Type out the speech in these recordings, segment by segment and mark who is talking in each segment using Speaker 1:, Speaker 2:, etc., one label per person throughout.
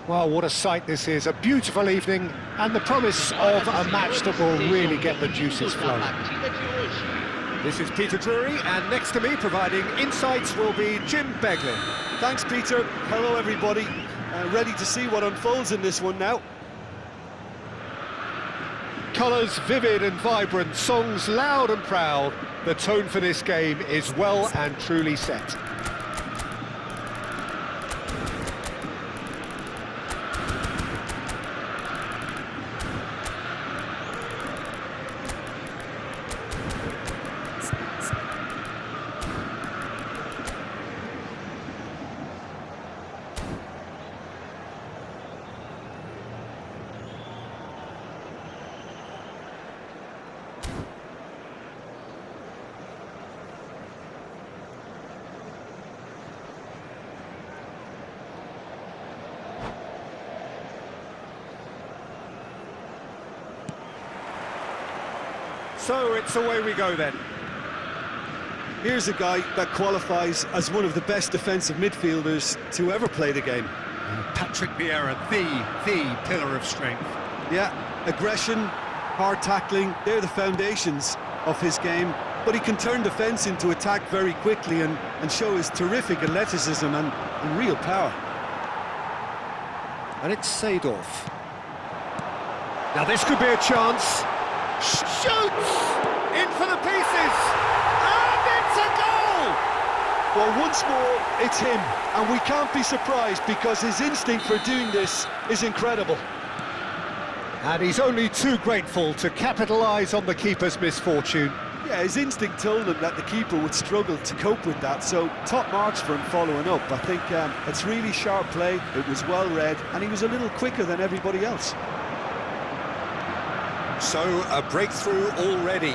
Speaker 1: Well, what a sight this is, a beautiful evening, and the promise of a match that will really get the juices flowing. This is Peter Drury, and next to me, providing insights, will be Jim Beglin.
Speaker 2: Thanks, Peter. Hello, everybody. Ready to see what unfolds in this one now.
Speaker 1: Colours vivid and vibrant, songs loud and proud. The tone for this game is well and truly set. So it's away we go then.
Speaker 2: Here's a guy that qualifies as one of the best defensive midfielders to ever play the game.
Speaker 1: Patrick Vieira, the pillar of strength.
Speaker 2: Yeah, aggression, hard tackling, they're the foundations of his game. But he can turn defence into attack very quickly and show his terrific athleticism and real power.
Speaker 1: And it's Seedorf. Now this could be a chance. Shoots! In for the pieces! And it's a goal!
Speaker 2: Well, once more, it's him. And we can't be surprised because his instinct for doing this is incredible.
Speaker 1: And he's only too grateful to capitalise on the keeper's misfortune.
Speaker 2: Yeah, his instinct told him that the keeper would struggle to cope with that, so top marks for him following up. I think it's really sharp play, it was well read, and he was a little quicker than everybody else.
Speaker 1: So, a breakthrough already.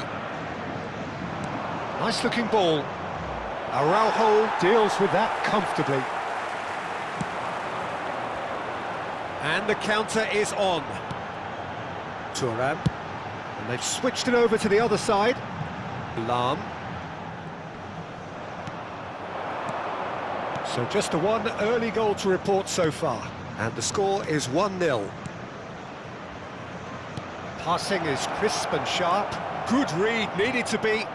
Speaker 1: Nice looking ball. Araujo deals with that comfortably. And the counter is on. Thuram. And they've switched it over to the other side. Lahm. So just a one early goal to report so far. And the score is 1-0. Passing is crisp and sharp. Good read, needed to be.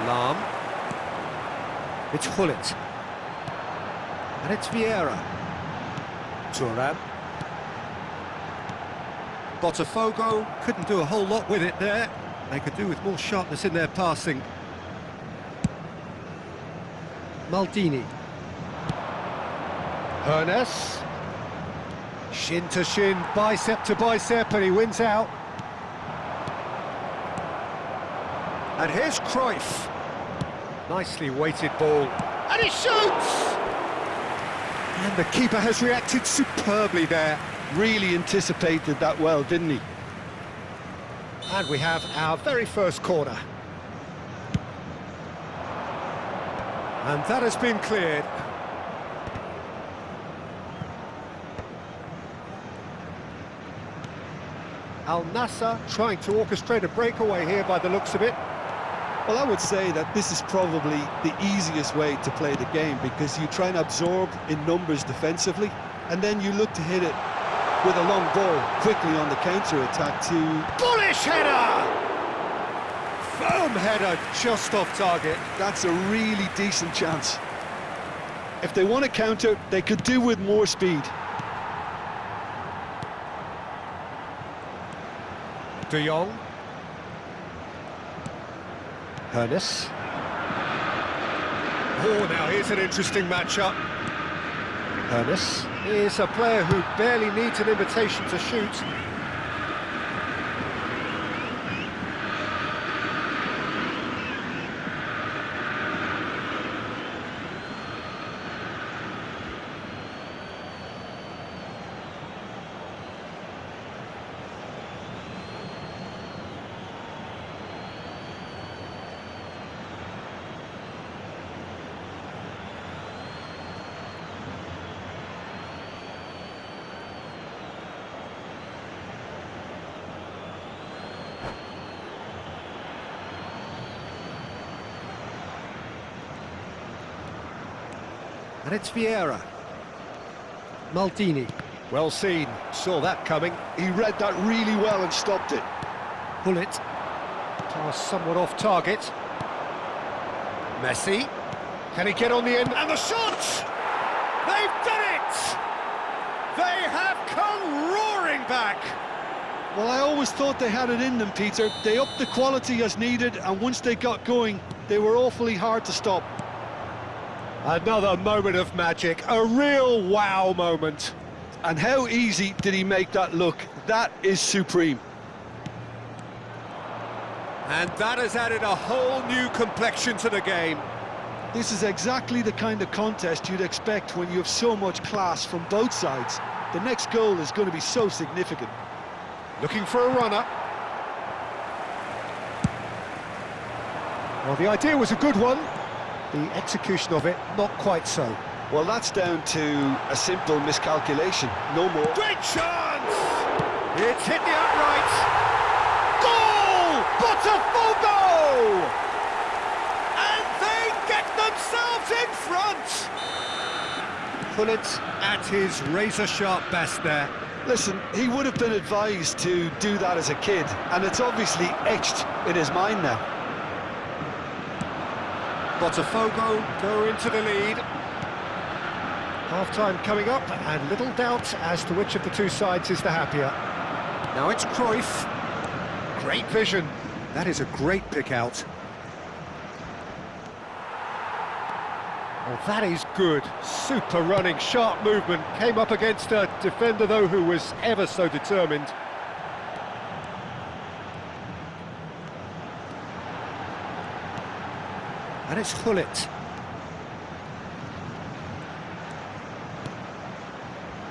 Speaker 1: Lahm. It's Hullet. And it's Vieira. Thuram. Botafogo couldn't do a whole lot with it there. They could do with more sharpness in their passing. Maldini. Hernes. Shin to shin, bicep to bicep, and he wins out. And here's Cruyff. Nicely weighted ball. And he shoots! And the keeper has reacted superbly there.
Speaker 2: Really anticipated that well, didn't he?
Speaker 1: And we have our very first corner. And that has been cleared. Al Nassr trying to orchestrate a breakaway here by the looks of it.
Speaker 2: Well, I would say that this is probably the easiest way to play the game because you try and absorb in numbers defensively and then you look to hit it with a long ball quickly on the counter-attack to...
Speaker 1: Bullish header! Firm header just off target.
Speaker 2: That's a really decent chance. If they want to counter, they could do with more speed.
Speaker 1: De Jong. Hernes. Oh, now here's an interesting matchup. Hernes is a player who barely needs an invitation to shoot. And it's Vieira. Maldini. Well seen, saw that coming.
Speaker 2: He read that really well and stopped it.
Speaker 1: Bullet. Pass somewhat off target. Messi. Can he get on the end? And the shot! They've done it! They have come roaring back!
Speaker 2: Well, I always thought they had it in them, Peter. They upped the quality as needed, and once they got going, they were awfully hard to stop.
Speaker 1: Another moment of magic, a real wow moment.
Speaker 2: And how easy did he make that look? That is supreme.
Speaker 1: And that has added a whole new complexion to the game.
Speaker 2: This is exactly the kind of contest you'd expect when you have so much class from both sides. The next goal is going to be so significant.
Speaker 1: Looking for a runner. Well, the idea was a good one. The execution of it, not quite so.
Speaker 2: Well, that's down to a simple miscalculation, no more.
Speaker 1: Great chance! It's hit the upright. Goal! Botafogo! And they get themselves in front! Pullet at his razor-sharp best there.
Speaker 2: Listen, he would have been advised to do that as a kid, and it's obviously etched in his mind now.
Speaker 1: Botafogo go into the lead. Half-time coming up, and little doubt as to which of the two sides is the happier. Now it's Cruyff. Great vision. That is a great pick out. Oh, that is good. Super running, sharp movement. Came up against a defender, though, who was ever so determined. And it's Hullet.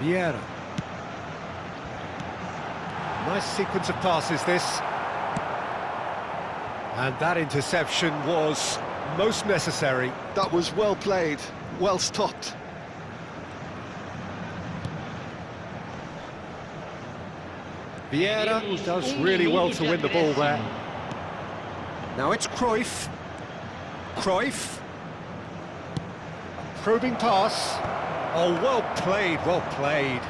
Speaker 1: Vieira. Nice sequence of passes, this. And that interception was most necessary.
Speaker 2: That was well played, well stopped.
Speaker 1: Vieira does really well to win the ball there. Now it's Cruyff. Cruyff. Probing pass. Oh, well played, well played.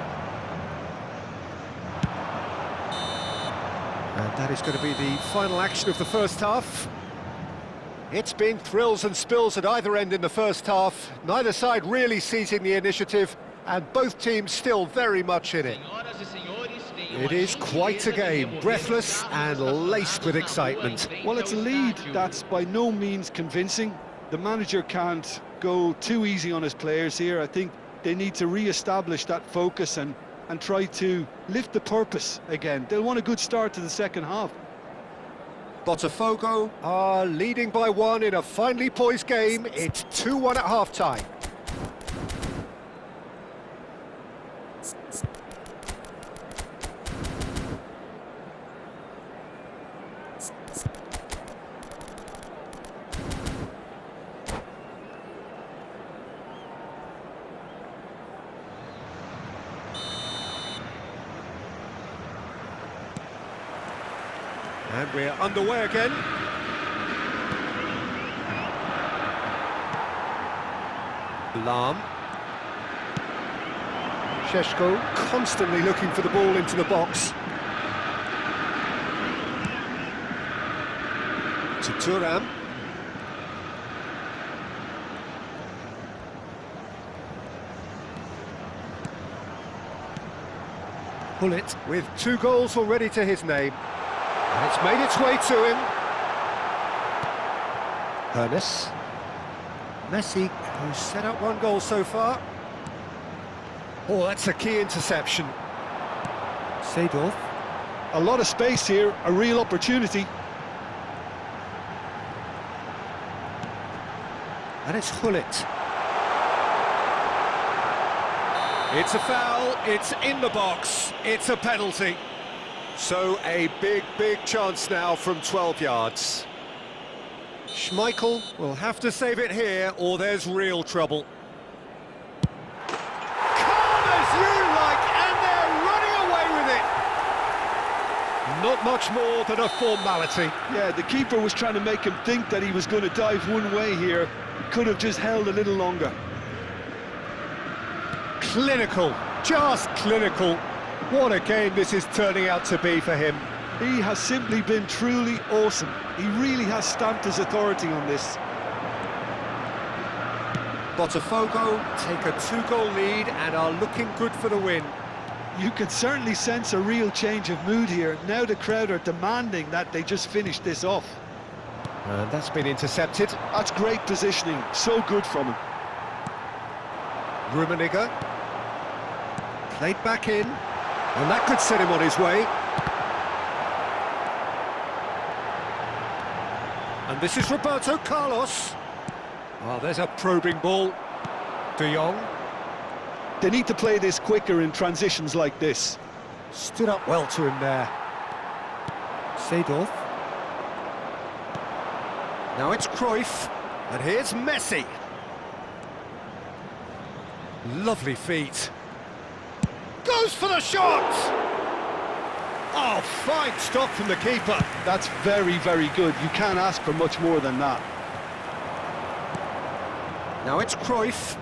Speaker 1: And that is going to be the final action of the first half. It's been thrills and spills at either end in the first half. Neither side really seizing the initiative, and both teams still very much in it. It is quite a game, breathless and laced with excitement.
Speaker 2: Well, it's a lead that's by no means convincing. The manager can't go too easy on his players here. I think they need to re-establish that focus and try to lift the purpose again. They'll want a good start to the second half.
Speaker 1: Botafogo are leading by one in a finely poised game. It's 2-1 at half-time. And we're underway again. Lahm. Šeško constantly looking for the ball into the box. To Thuram. Bullet with 2 goals already to his name. And it's made its way to him. Hernes. Messi, who's set up 1 goal so far. Oh, that's a key interception. Seedorf.
Speaker 2: A lot of space here, a real opportunity.
Speaker 1: And it's Hullet. It's a foul, it's in the box, it's a penalty. So a big, big chance now from 12 yards. Schmeichel will have to save it here, or there's real trouble. Calm as you like, and they're running away with it. Not much more than a formality.
Speaker 2: Yeah, the keeper was trying to make him think that he was going to dive one way here. Could have just held a little longer.
Speaker 1: Clinical, just clinical. What a game this is turning out to be for him.
Speaker 2: He has simply been truly awesome. He really has stamped his authority on this.
Speaker 1: Botafogo take a 2-goal lead and are looking good for the win.
Speaker 2: You can certainly sense a real change of mood here. Now the crowd are demanding that they just finish this off.
Speaker 1: And that's been intercepted.
Speaker 2: That's great positioning, so good from him.
Speaker 1: Rummenigge. Played back in. And that could set him on his way. And this is Roberto Carlos. Well, there's a probing ball. De Jong.
Speaker 2: They need to play this quicker in transitions like this.
Speaker 1: Stood up well to him there. Seedorf. Now it's Cruyff. And here's Messi. Lovely feet. Goes for the shot! Oh, fine stop from the keeper.
Speaker 2: That's very, very good. You can't ask for much more than that.
Speaker 1: Now it's Cruyff.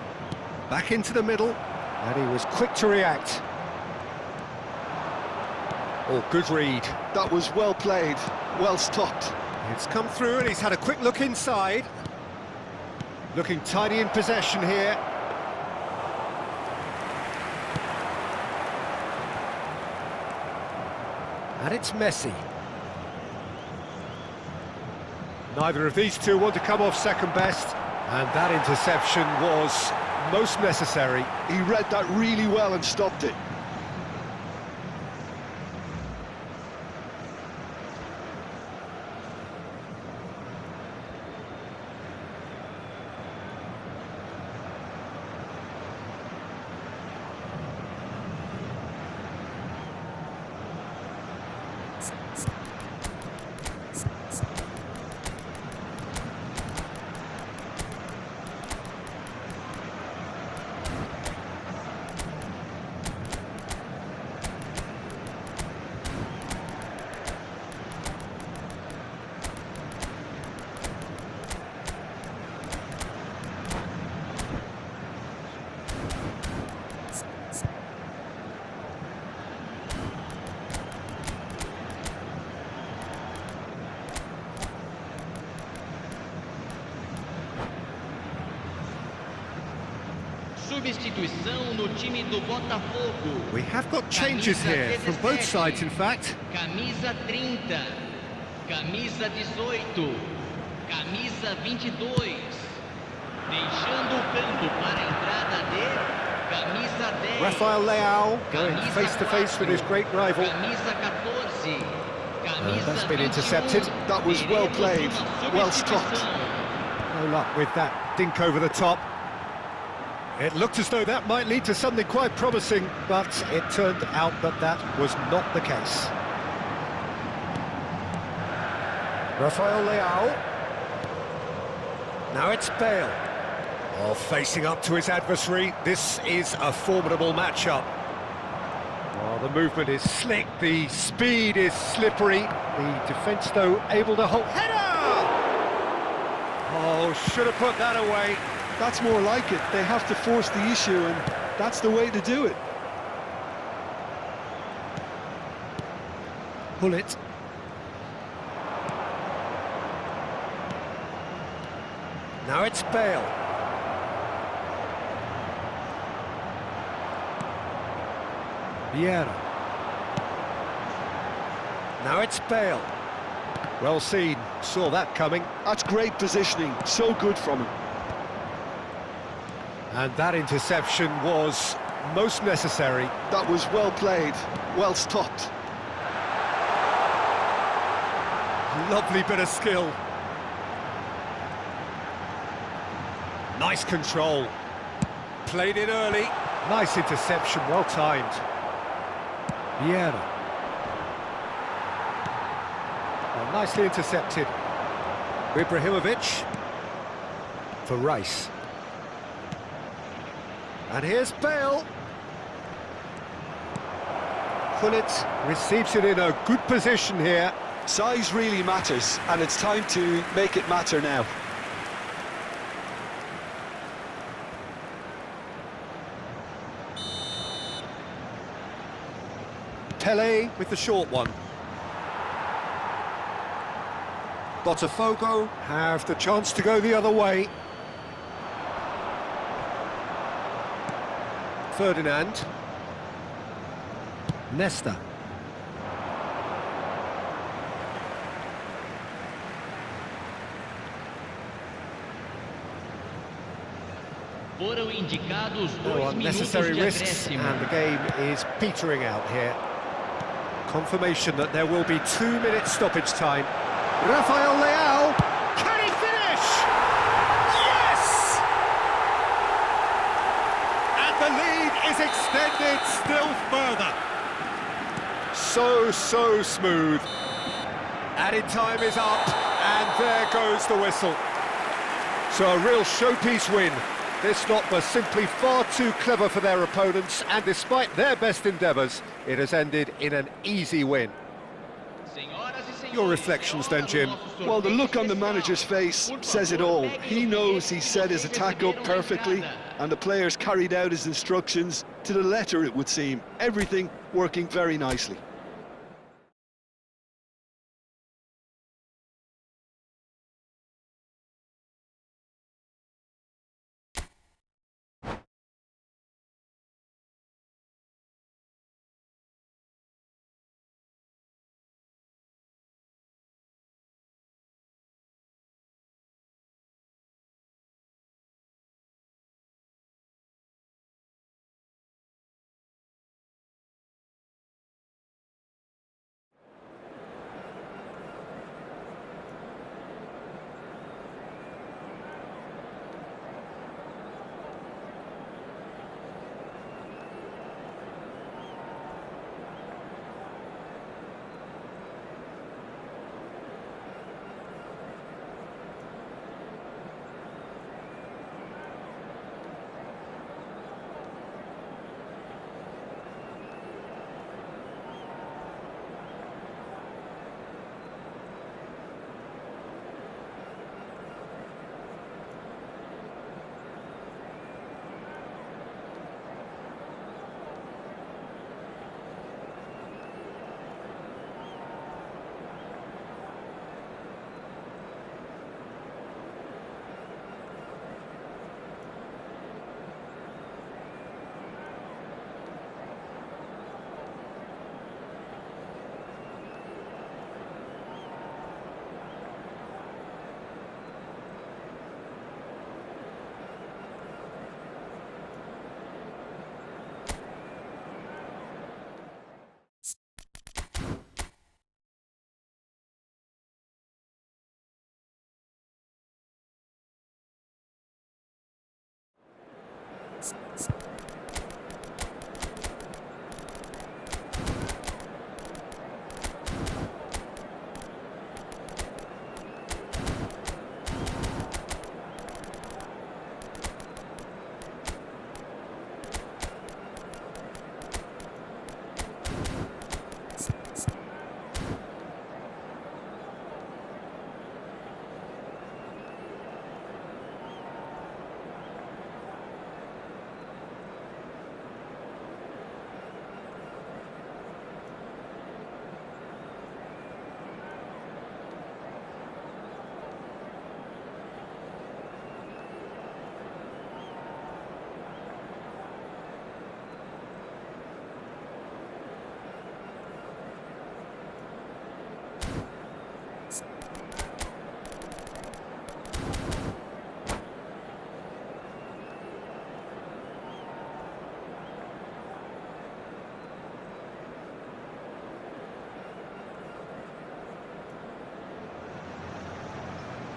Speaker 1: Back into the middle. And he was quick to react. Oh, good read.
Speaker 2: That was well played, well stopped.
Speaker 1: It's come through and he's had a quick look inside. Looking tidy in possession here. And it's Messi. Neither of these two want to come off second best. And that interception was most necessary.
Speaker 2: He read that really well and stopped it.
Speaker 3: Substituição no time do Botafogo.
Speaker 1: We have got changes here, from both sides in fact.
Speaker 3: Camisa 30, camisa 18, camisa 22. Deixando o campo para a entrada de camisa 10.
Speaker 1: Rafael Leao going
Speaker 3: camisa
Speaker 1: face to face with his great rival.
Speaker 3: Camisa 14, camisa
Speaker 1: That's been
Speaker 3: 21.
Speaker 1: intercepted.
Speaker 2: That was well played, well stopped.
Speaker 1: No luck with that dink over the top. It looked as though that might lead to something quite promising, but it turned out that that was not the case. Rafael Leao. Now it's Bale. Oh, facing up to his adversary. This is a formidable matchup. Oh, the movement is slick, the speed is slippery. The defence, though, able to hold. Header! Oh, should have put that away.
Speaker 2: That's more like it. They have to force the issue, and that's the way to do it.
Speaker 1: Pull it. Now it's Bale. Vieira. Now it's Bale. Well seen, saw that coming.
Speaker 2: That's great positioning, so good from him.
Speaker 1: And that interception was most necessary.
Speaker 2: That was well played, well stopped.
Speaker 1: Lovely bit of skill. Nice control. Played it early. Nice interception, well timed. Vieira. Well, nicely intercepted. Ibrahimovic. For Rice. And here's Bale. Gullit receives it in a good position here.
Speaker 2: Size really matters, and it's time to make it matter now.
Speaker 1: Pele with the short one. Botafogo have the chance to go the other way. Ferdinand. Nesta.
Speaker 3: Foram indicados
Speaker 1: No
Speaker 3: 2 minutos
Speaker 1: unnecessary
Speaker 3: de
Speaker 1: risks,
Speaker 3: acréscimo.
Speaker 1: and the game is petering out here. Confirmation that there will be 2 minutes stoppage time. Rafael Leao, can he finish? Yes! And the lead is extended still further. So smooth. Added time is up, and there goes the whistle. So a real showpiece win. This lot was simply far too clever for their opponents, and despite their best endeavours, it has ended in an easy win. Your reflections then, Jim?
Speaker 2: Well, the look on the manager's face says it all. He knows he set his attack up perfectly, and the players carried out his instructions to the letter, it would seem. Everything working very nicely.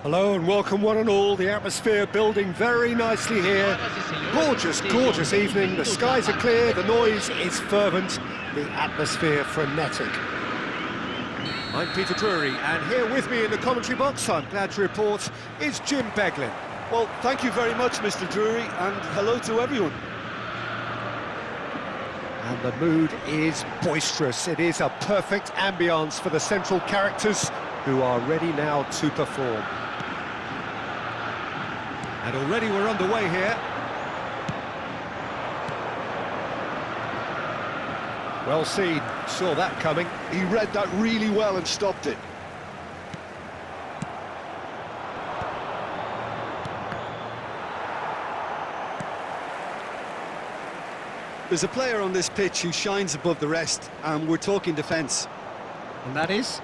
Speaker 1: Hello and welcome one and all. The atmosphere building very nicely here. Gorgeous evening. The skies are clear, the noise is fervent, the atmosphere frenetic. I'm Peter Drury, and here with me in the commentary box, I'm glad to report, is Jim Beglin.
Speaker 2: Well, thank you very much, Mr. Drury, and hello to everyone.
Speaker 1: And the mood is boisterous. It is a perfect ambience for the central characters who are ready now to perform. And already we're underway here. Well seen, saw that coming.
Speaker 2: He read that really well and stopped it. There's a player on this pitch who shines above the rest, and we're talking defence.
Speaker 1: And that is?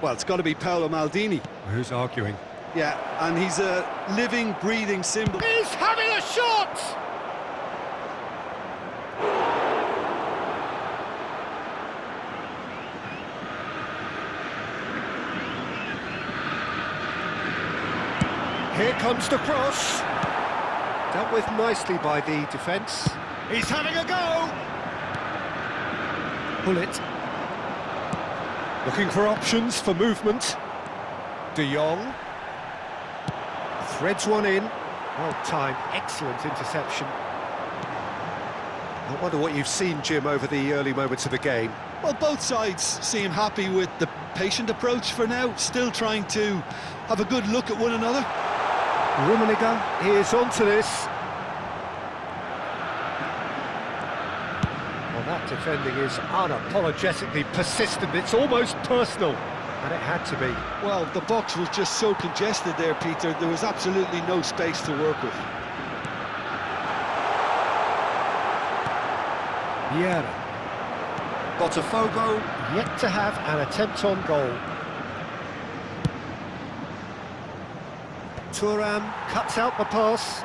Speaker 2: Well, it's got to be Paolo Maldini.
Speaker 1: Who's arguing?
Speaker 2: Yeah, and he's a living, breathing symbol.
Speaker 1: He's having a shot! Here comes the cross. Dealt with nicely by the defence. He's having a go! Pull it. Looking for options for movement. De Jong. Threads one in. Well timed, excellent interception. I wonder what you've seen, Jim, over the early moments of the game.
Speaker 2: Well, both sides seem happy with the patient approach for now, still trying to have a good look at one another.
Speaker 1: Rummenigge is onto this. Well, that defending is unapologetically persistent. It's almost personal, and it had to be.
Speaker 2: Well, the box was just so congested there, Peter. There was absolutely no space to work with.
Speaker 1: Vieira. Botafogo yet to have an attempt on goal. Thuram cuts out the pass.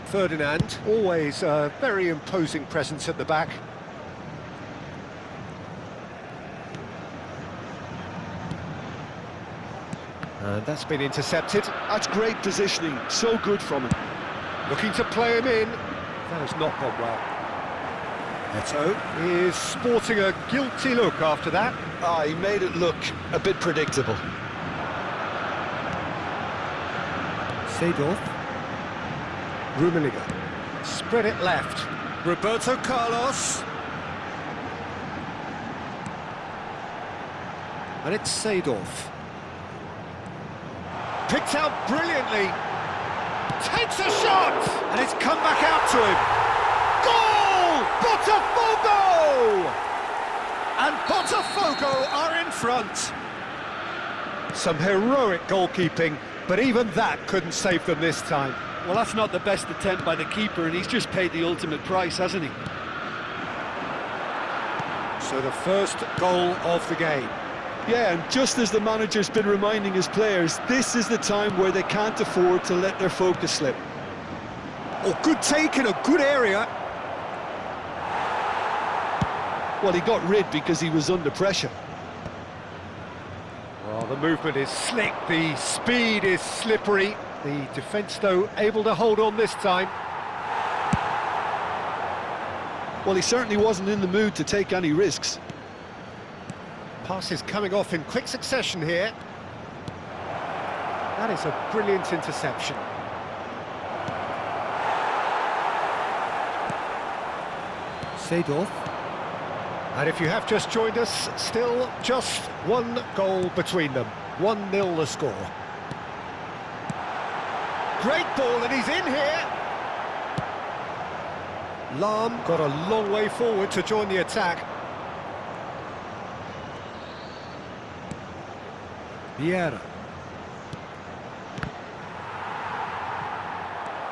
Speaker 1: Ferdinand, always a very imposing presence at the back. And that's been intercepted.
Speaker 2: That's great positioning, so good from him.
Speaker 1: Looking to play him in. That has not gone well. Neto is sporting a guilty look after that.
Speaker 2: Ah, he made it look a bit predictable.
Speaker 1: Seedorf. Rummenigge. Spread it left. Roberto Carlos. And it's Seedorf. Picked out brilliantly. Takes a shot! And it's come back out to him. Goal! Botafogo! And Botafogo are in front. Some heroic goalkeeping, but even that couldn't save them this time.
Speaker 2: Well, that's not the best attempt by the keeper, and he's just paid the ultimate price, hasn't he?
Speaker 1: So the first goal of the game.
Speaker 2: Yeah, and just as the manager's been reminding his players, this is the time where they can't afford to let their focus slip.
Speaker 1: Oh, good take in a good area.
Speaker 2: Well, he got rid because he was under pressure.
Speaker 1: Well, the movement is slick, the speed is slippery. The defence, though, able to hold on this time.
Speaker 2: Well, he certainly wasn't in the mood to take any risks.
Speaker 1: Pass is coming off in quick succession here. That is a brilliant interception. Seedorf. And if you have just joined us, still just one goal between them. 1-0 the score. Great ball, and he's in here. Lahm got a long way forward to join the attack. Vieira.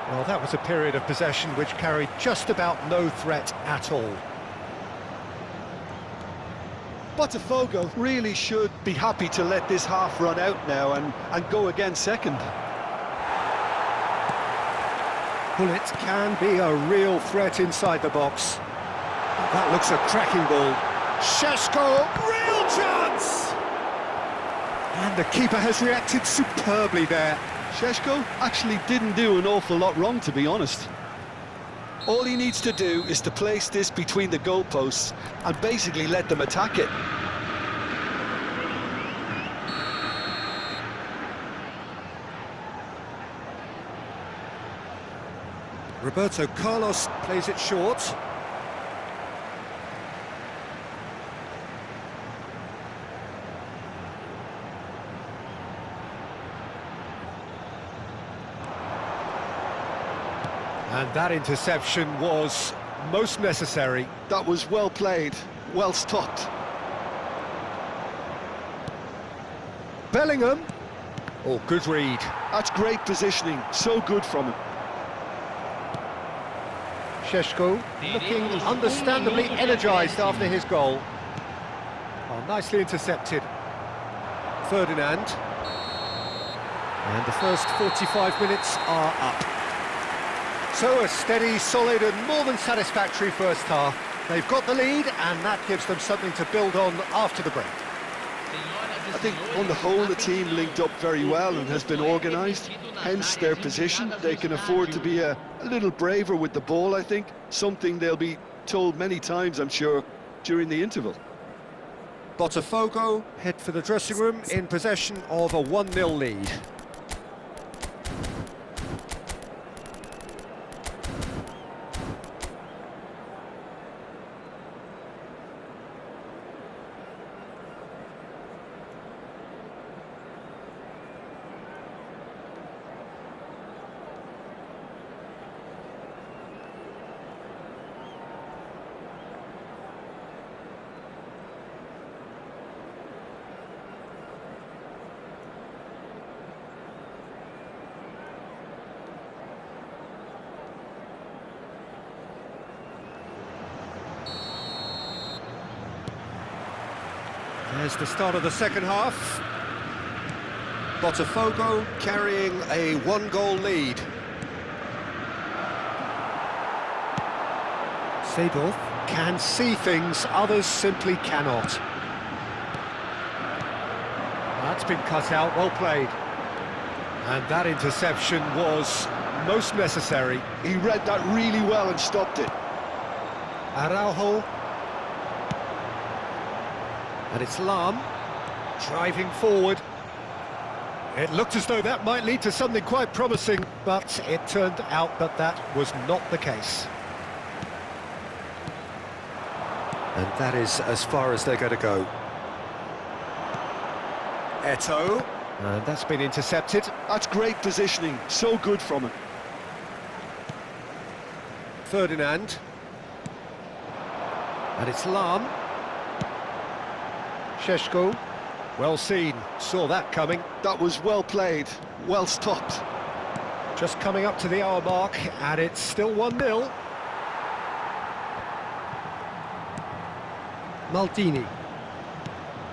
Speaker 1: Well, that was a period of possession which carried just about no threat at all.
Speaker 2: Botafogo really should be happy to let this half run out now and go again second.
Speaker 1: Bullet can be a real threat inside the box. That looks a cracking ball. Šeško, real chance! And the keeper has reacted superbly there.
Speaker 2: Šeško actually didn't do an awful lot wrong, to be honest. All he needs to do is to place this between the goalposts and basically let them attack it.
Speaker 1: Roberto Carlos plays it short. And that interception was most necessary.
Speaker 2: That was well played, well stopped.
Speaker 1: Bellingham. Oh, good read.
Speaker 2: That's great positioning, so good from him.
Speaker 1: Šeško looking understandably energised after his goal. Oh, nicely intercepted. Ferdinand. And the first 45 minutes are up. So a steady, solid and more than satisfactory first half. They've got the lead and that gives them something to build on after the break.
Speaker 2: I think on the whole the team linked up very well and has been organised, hence their position. They can afford to be a little braver with the ball, I think, something they'll be told many times, I'm sure, during the interval.
Speaker 1: Botafogo head for the dressing room in possession of a 1-0 lead. There's the start of the second half. Botafogo carrying a 1-goal lead. Seedorf can see things others simply cannot. That's been cut out, well played. And that interception was most necessary.
Speaker 2: He read that really well and stopped it.
Speaker 1: Araujo. And it's Lam driving forward. It looked as though that might lead to something quite promising, but it turned out that that was not the case. And that is as far as they're going to go. Eto'o. And that's been intercepted.
Speaker 2: That's great positioning, so good from him.
Speaker 1: Ferdinand. And it's Lam. Šeško, well seen, saw that coming.
Speaker 2: That was well played, well stopped.
Speaker 1: Just coming up to the hour mark, and it's still 1-0. Maldini.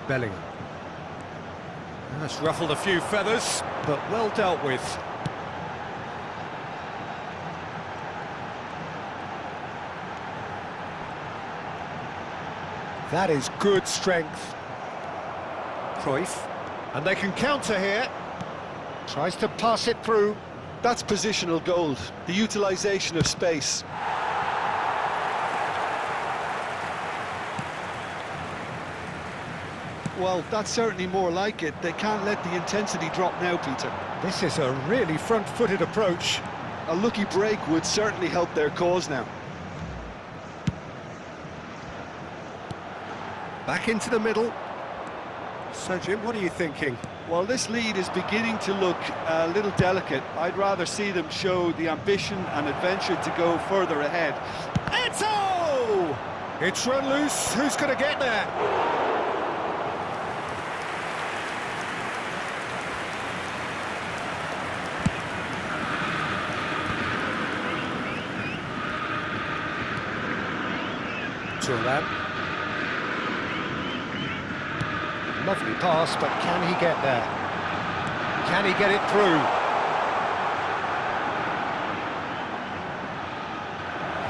Speaker 1: Bellingham. That's ruffled a few feathers, but well dealt with. That is good strength. Cruyff, and they can counter here. Tries to pass it through.
Speaker 2: That's positional gold, the utilisation of space. Well, that's certainly more like it. They can't let the intensity drop now, Peter.
Speaker 1: This is a really front-footed approach.
Speaker 2: A lucky break would certainly help their cause now.
Speaker 1: Back into the middle. So, Jim, what are you thinking?
Speaker 2: Well, this lead is beginning to look a little delicate. I'd rather see them show the ambition and adventure to go further ahead.
Speaker 1: Eto'o! It's run loose. Who's going to get there? Turan. Lovely pass, but can he get there? Can he get it through?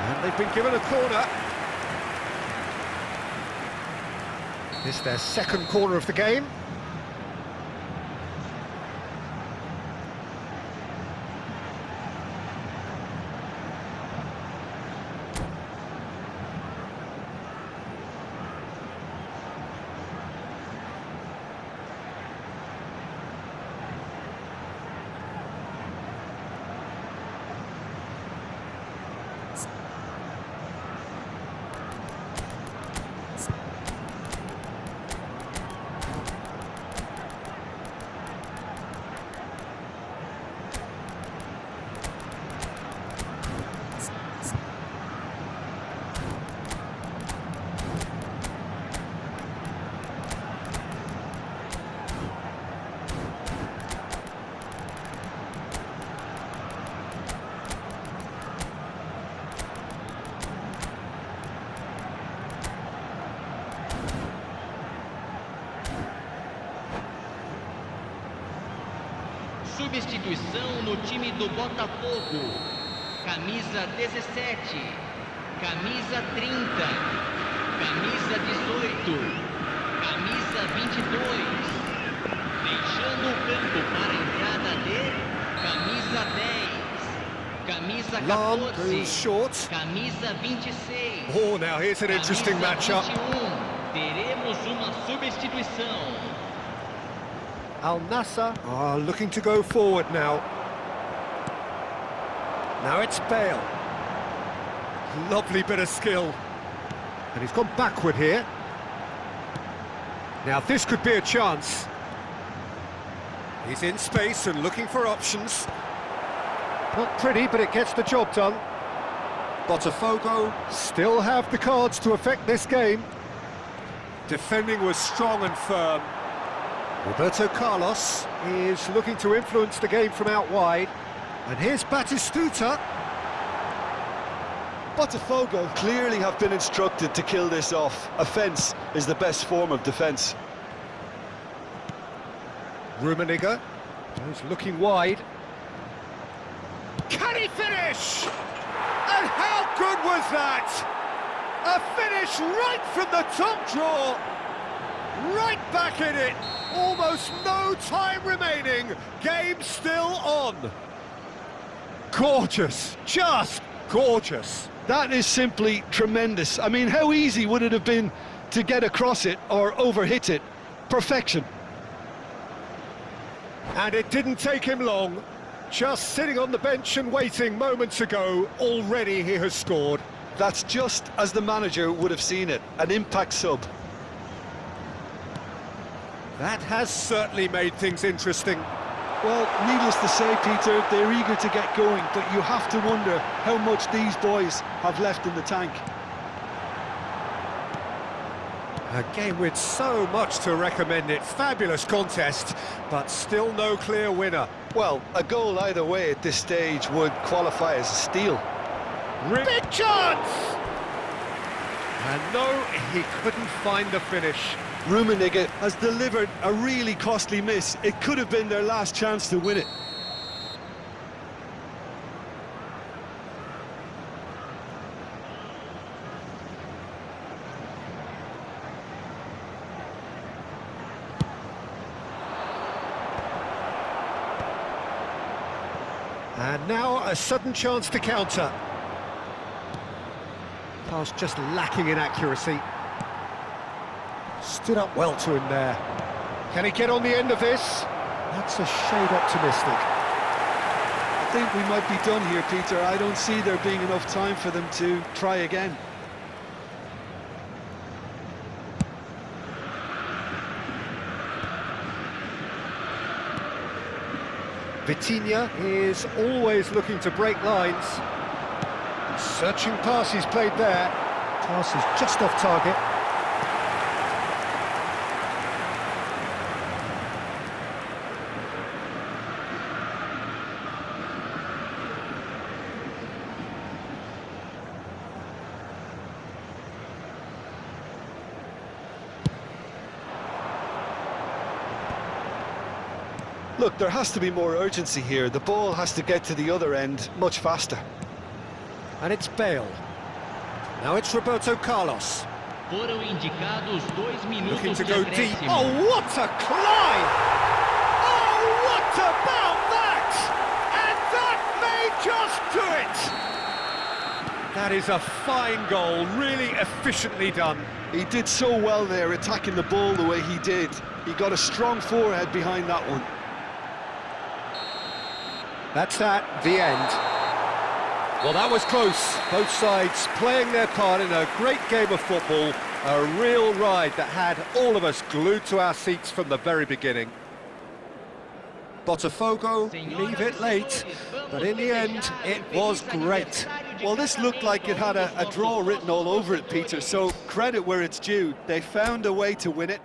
Speaker 1: And they've been given a corner. It's their second corner of the game.
Speaker 3: Substituição no time do Botafogo. Camisa 17. Camisa 30. Camisa 18. Camisa 22. Deixando o campo para a entrada de camisa 10. Camisa
Speaker 1: Lam
Speaker 3: 14.
Speaker 1: goes short.
Speaker 3: Camisa 26.
Speaker 1: Oh, now here's an interesting
Speaker 3: Camisa
Speaker 1: matchup.
Speaker 3: 21. Teremos uma substituição.
Speaker 1: Al Nassr are looking to go forward now. Now it's Bale. Lovely bit of skill. And he's gone backward here. Now this could be a chance. He's in space and looking for options. Not pretty, but it gets the job done. Botafogo still have the cards to affect this game. Defending was strong and firm. Roberto Carlos is looking to influence the game from out wide. And here's Batistuta.
Speaker 2: Botafogo clearly have been instructed to kill this off. Offence is the best form of defence.
Speaker 1: Rummenigge goes looking wide. Can he finish? And how good was that? A finish right from the top draw. Right back in it. Almost no time remaining. Game still on. Gorgeous. Just gorgeous.
Speaker 2: That is simply tremendous. I mean, how easy would it have been to get across it or overhit it? Perfection.
Speaker 1: And it didn't take him long. Just sitting on the bench and waiting moments ago, already he has scored.
Speaker 2: That's just as the manager would have seen it, an impact sub.
Speaker 1: That has certainly made things interesting.
Speaker 2: Well, needless to say, Peter, they're eager to get going, but you have to wonder how much these boys have left in the tank.
Speaker 1: A game with so much to recommend it. Fabulous contest, but still no clear winner.
Speaker 2: Well, a goal either way at this stage would qualify as a steal.
Speaker 1: Big chance! And no, he couldn't find the finish.
Speaker 2: Rummenigge has delivered a really costly miss. It could have been their last chance to win it.
Speaker 1: And now a sudden chance to counter. Pass just lacking in accuracy. Stood up well to him there. Can he get on the end of this? That's a shade optimistic.
Speaker 2: I think we might be done here, Peter. I don't see there being enough time for them to try again.
Speaker 1: Vitinha is always looking to break lines. Searching pass he's played there. Pass is just off target.
Speaker 2: Look, there has to be more urgency here. The ball has to get to the other end much faster.
Speaker 1: And it's Bale. Now it's Roberto Carlos.
Speaker 3: Foram indicados 2 minutos
Speaker 1: Looking to
Speaker 3: de
Speaker 1: go deep.
Speaker 3: acréscimo.
Speaker 1: Oh, what a climb! Oh, what about that? And that may just do it! That is a fine goal, really efficiently done.
Speaker 2: He did so well there, attacking the ball the way he did. He got a strong forehead behind that one.
Speaker 1: That's that, the end. Well, that was close. Both sides playing their part in a great game of football. A real ride that had all of us glued to our seats from the very beginning. Botafogo leave it late, but in the end, it was great.
Speaker 2: Well, this looked like it had a draw written all over it, Peter, so credit where it's due. They found a way to win it.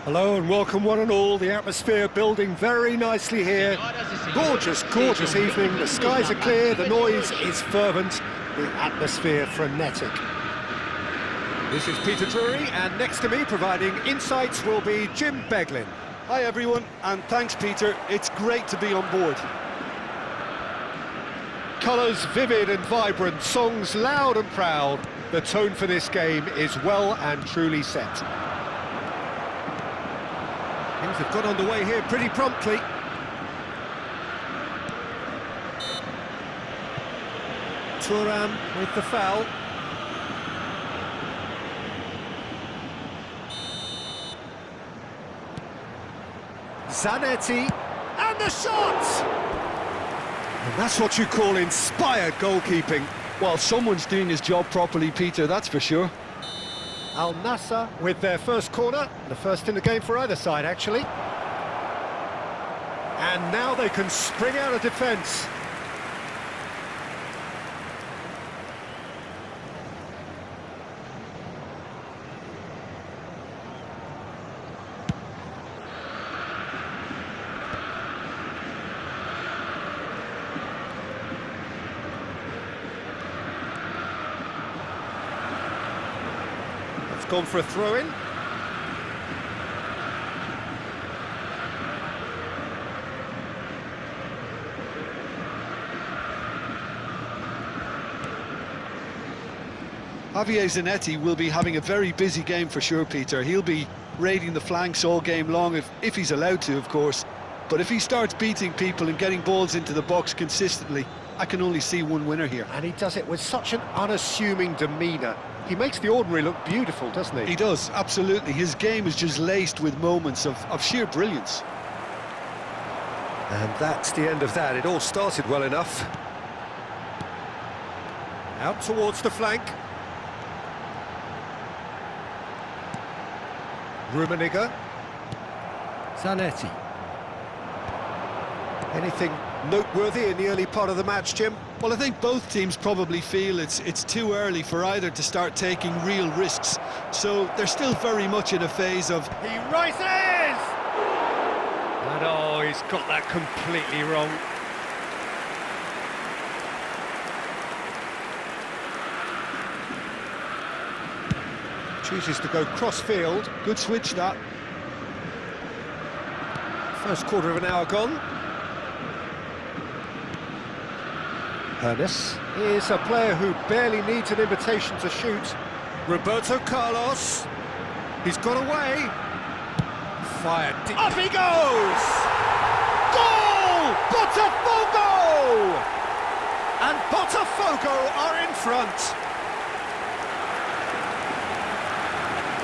Speaker 1: Hello and welcome one and all. The atmosphere building very nicely here. Gorgeous, gorgeous evening. The skies are clear, the noise is fervent, the atmosphere frenetic. This is Peter Drury, and next to me providing insights will be Jim Beglin.
Speaker 2: Hi everyone, and thanks Peter, it's great to be on board.
Speaker 1: Colours vivid and vibrant, songs loud and proud. The tone for this game is well and truly set. Things have got underway here pretty promptly. Thuram with the foul. Zanetti, and the shot! And that's what you call inspired goalkeeping.
Speaker 2: Well, someone's doing his job properly, Peter, that's for sure.
Speaker 1: Al Nassr with their first corner, the first in the game for either side, actually. And now they can spring out of defence. Gone for a throw-in.
Speaker 2: Javier Zanetti will be having a very busy game for sure, Peter. He'll be raiding the flanks all game long, if he's allowed to, of course. But if he starts beating people and getting balls into the box consistently, I can only see one winner here.
Speaker 1: And he does it with such an unassuming demeanour. He makes the ordinary look beautiful, doesn't he?
Speaker 2: He does, absolutely. His game is just laced with moments of sheer brilliance.
Speaker 1: And that's the end of that. It all started well enough. Out towards the flank. Rummenigge. Zanetti. Anything noteworthy in the early part of the match, Jim?
Speaker 2: Well, I think both teams probably feel it's too early for either to start taking real risks. So they're still very much in a phase of...
Speaker 1: He rises! And oh, he's got that completely wrong. Chooses to go cross-field.
Speaker 2: Good switch, that.
Speaker 1: First quarter of an hour gone. Ernest is a player who barely needs an invitation to shoot. Roberto Carlos. He's got away. Fired deep. Up he goes! Goal! Botafogo! And Botafogo are in front.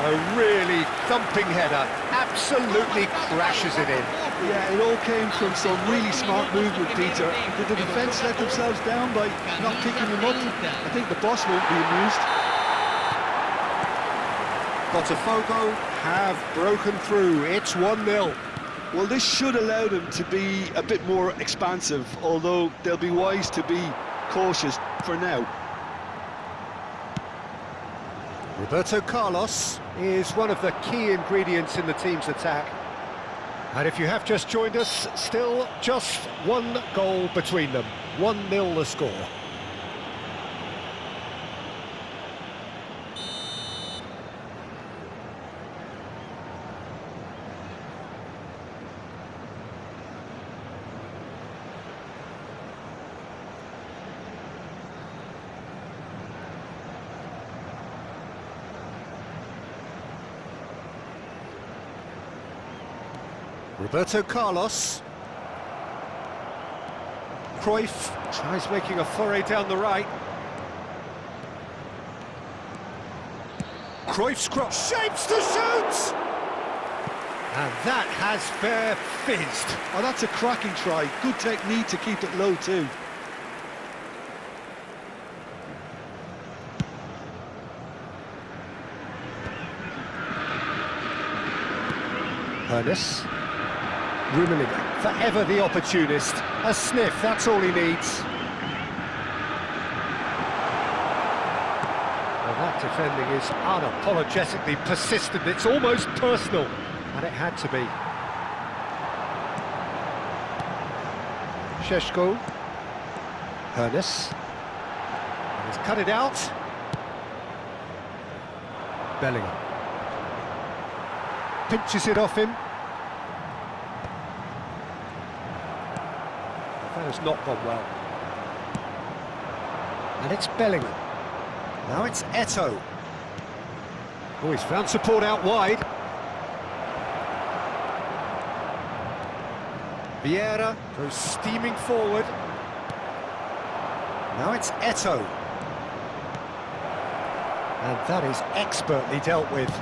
Speaker 1: A really thumping header. Absolutely crashes it in.
Speaker 2: Yeah, it all came from some really smart movement, Peter. Did the defence let themselves down by not picking him up? I think the boss won't be amused.
Speaker 1: Botafogo have broken through. It's 1-0.
Speaker 2: Well, this should allow them to be a bit more expansive, although they'll be wise to be cautious for now.
Speaker 1: Roberto Carlos is one of the key ingredients in the team's attack. And if you have just joined us, still just one goal between them. 1-0 the score. Roberto Carlos. Cruyff tries making a foray down the right. Cruyff's cross shapes to shoot! And that has fair fizzed.
Speaker 2: Oh, that's a cracking try. Good technique to keep it low too.
Speaker 1: Ernest. Rummenigge, forever the opportunist. A sniff, that's all he needs. Well, that defending is unapologetically persistent. It's almost personal, and it had to be. Šeško. Ernest. He's cut it out. Bellingham. Pinches it off him. That has not gone well. And it's Bellingham. Now it's Eto'o. Oh, he's found support out wide. Vieira goes steaming forward. Now it's Eto'o. And that is expertly dealt with.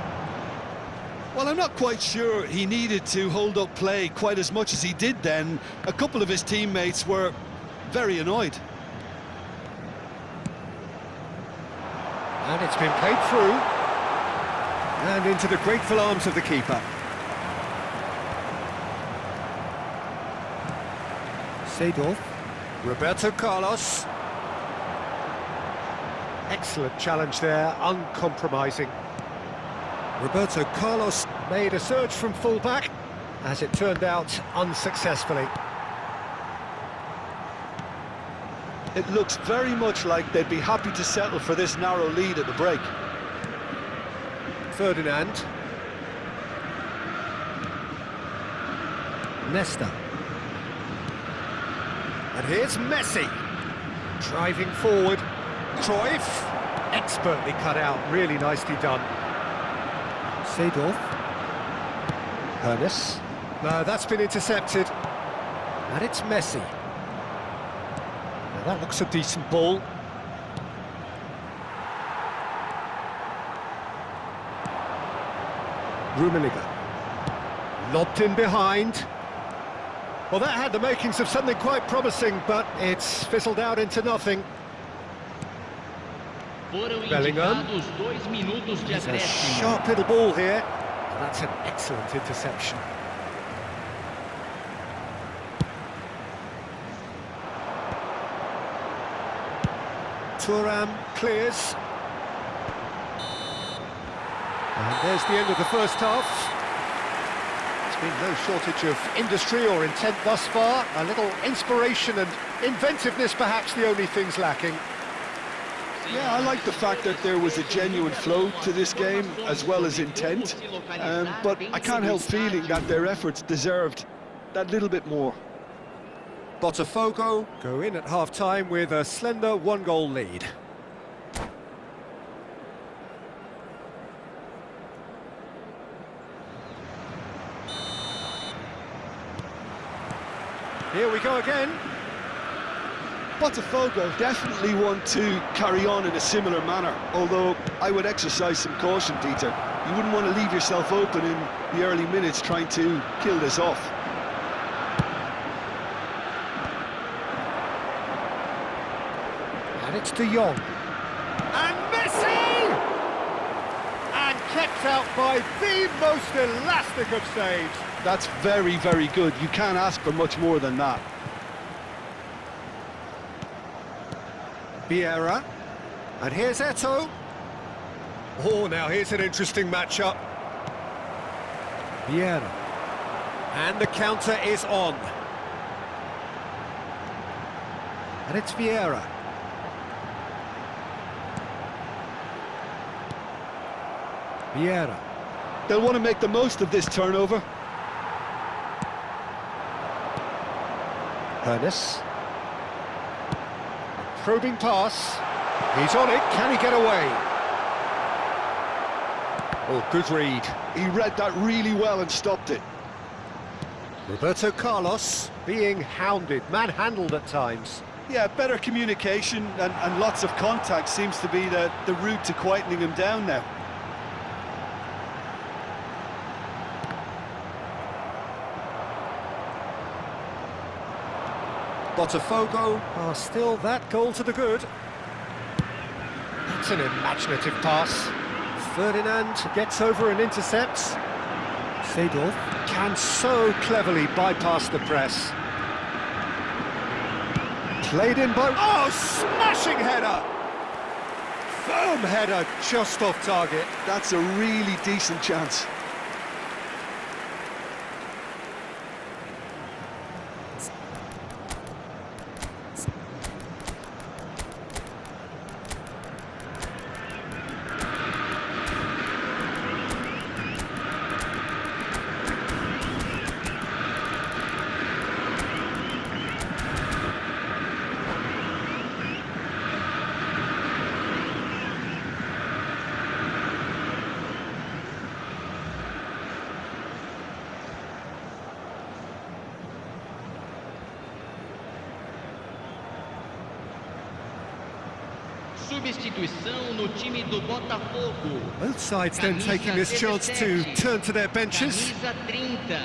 Speaker 2: Well, I'm not quite sure he needed to hold up play quite as much as he did then. A couple of his teammates were very annoyed.
Speaker 1: And it's been played through. And into the grateful arms of the keeper. Seedorf. Roberto Carlos. Excellent challenge there, uncompromising. Roberto Carlos made a surge from full-back, as it turned out, unsuccessfully.
Speaker 2: It looks very much like they'd be happy to settle for this narrow lead at the break.
Speaker 1: Ferdinand. Nesta. And here's Messi. Driving forward. Cruyff. Expertly cut out, really nicely done. Seedorf. Ernest. No, that's been intercepted. And it's Messi. Now that looks a decent ball. Rummenigge. Lobbed in behind. Well, that had the makings of something quite promising, but it's fizzled out into nothing. Bellingham. It's a sharp little ball here. And that's an excellent interception. Thuram clears. And there's the end of the first half. There's been no shortage of industry or intent thus far. A little inspiration and inventiveness, perhaps the only things lacking.
Speaker 2: Yeah, I like the fact that there was a genuine flow to this game, as well as intent. But I can't help feeling that their efforts deserved that little bit more.
Speaker 1: Botafogo go in at half-time with a slender one-goal lead. Here we go again.
Speaker 2: Botafogo definitely want to carry on in a similar manner, although I would exercise some caution, Peter. You wouldn't want to leave yourself open in the early minutes trying to kill this off.
Speaker 1: And it's De Jong. And Messi! And kept out by the most elastic of saves.
Speaker 2: That's very, very good. You can't ask for much more than that.
Speaker 1: Vieira. And here's Eto'o. Oh, now here's an interesting matchup. Vieira. And the counter is on. And it's Vieira. Vieira.
Speaker 2: They'll want to make the most of this turnover.
Speaker 1: Ernest. Probing pass. He's on it. Can he get away? Oh, good read.
Speaker 2: He read that really well and stopped it.
Speaker 1: Roberto Carlos being hounded, manhandled at times.
Speaker 2: Yeah, better communication and lots of contact seems to be the route to quietening him down now.
Speaker 1: Botafogo are still that goal to the good. That's an imaginative pass. Ferdinand gets over and intercepts. Seedorf can so cleverly bypass the press. Played in by... Oh, smashing header! Firm header, just off target.
Speaker 2: That's a really decent chance.
Speaker 3: Substituição no time do Botafogo.
Speaker 1: Both sides then taking this chance to turn to their benches.
Speaker 3: Camisa 30.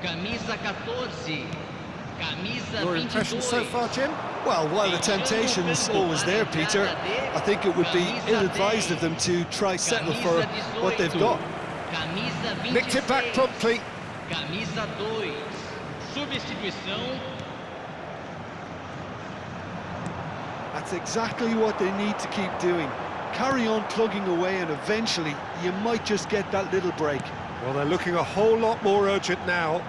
Speaker 3: Camisa 14. Camisa
Speaker 1: Your impression
Speaker 3: 22.
Speaker 1: so far, Jim?
Speaker 2: Well, while the temptation's always there, Peter, I think it would be ill-advised of them to try settle for what they've got.
Speaker 3: Camisa 26.
Speaker 1: Nicked it back promptly.
Speaker 3: Camisa 2. Substituição.
Speaker 2: That's exactly what they need to keep doing. Carry on plugging away and eventually you might just get that little break.
Speaker 1: Well, they're looking a whole lot more urgent now.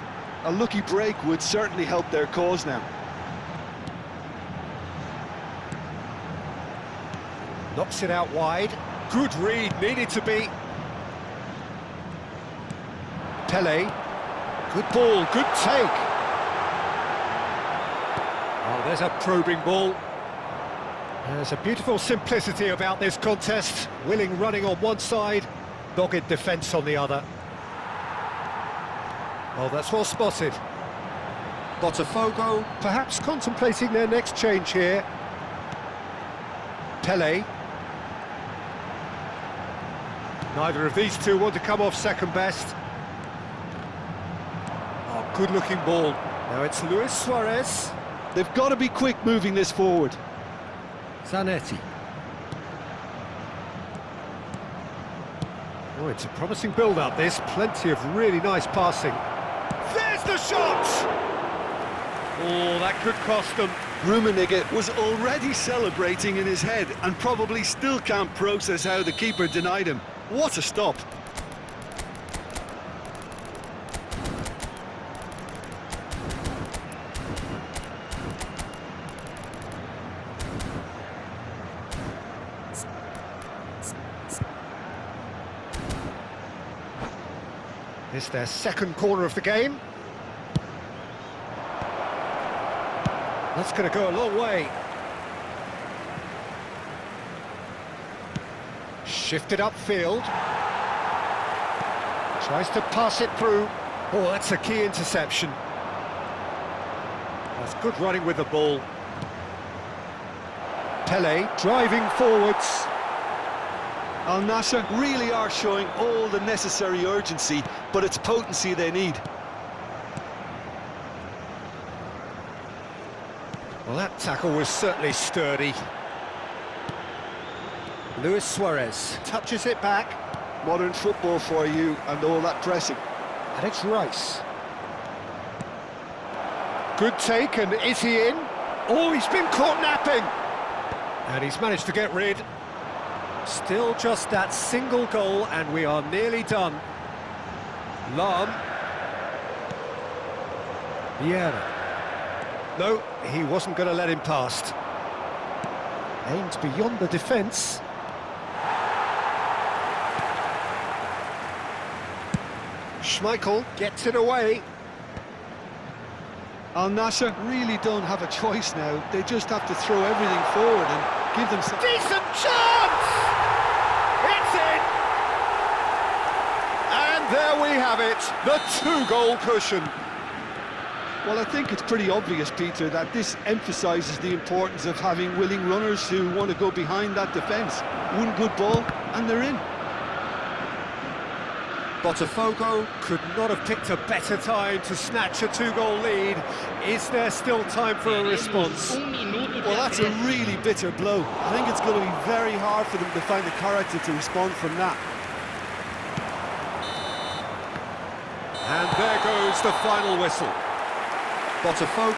Speaker 2: A lucky break would certainly help their cause now.
Speaker 1: Knocks it out wide. Good read, needed to be. Pele. Good ball, good take. Oh, there's a probing ball. There's a beautiful simplicity about this contest. Willing running on one side, dogged defence on the other. Oh, that's well spotted. Botafogo perhaps contemplating their next change here. Pele. Neither of these two want to come off second best. Oh, good-looking ball. Now it's Luis Suarez.
Speaker 2: They've got to be quick moving this forward.
Speaker 1: Zanetti. Oh, it's a promising build-up, this. Plenty of really nice passing. There's the shot! Oh, that could cost them.
Speaker 2: Rummenigge was already celebrating in his head and probably still can't process how the keeper denied him. What a stop!
Speaker 1: It's their second corner of the game. That's going to go a long way. Shifted upfield. Tries to pass it through. Oh, that's a key interception. That's good running with the ball. Pele driving forwards.
Speaker 2: Al Nassr really are showing all the necessary urgency, but it's potency they need.
Speaker 1: Well, that tackle was certainly sturdy. Luis Suarez touches it back.
Speaker 2: Modern football for you and all that pressing.
Speaker 1: And it's Rice. Good take, and is he in? Oh, he's been caught napping! And he's managed to get rid. Still just that single goal, and we are nearly done. Lam. Vieira. No, he wasn't going to let him past. Aims beyond the defence. Schmeichel gets it away.
Speaker 2: Al Nassr really don't have a choice now. They just have to throw everything forward and give them some...
Speaker 1: Decent chance! It's in! And there we have it, the two-goal cushion.
Speaker 2: Well, I think it's pretty obvious, Peter, that this emphasises the importance of having willing runners who want to go behind that defence. One good ball, and they're in.
Speaker 1: Botafogo could not have picked a better time to snatch a two-goal lead. Is there still time for a response?
Speaker 3: Minuto de
Speaker 2: Well, that's a
Speaker 3: acréscimo.
Speaker 2: really bitter blow. I think it's going to be very hard for them to find the character to respond from that.
Speaker 1: And there goes the final whistle. Botafogo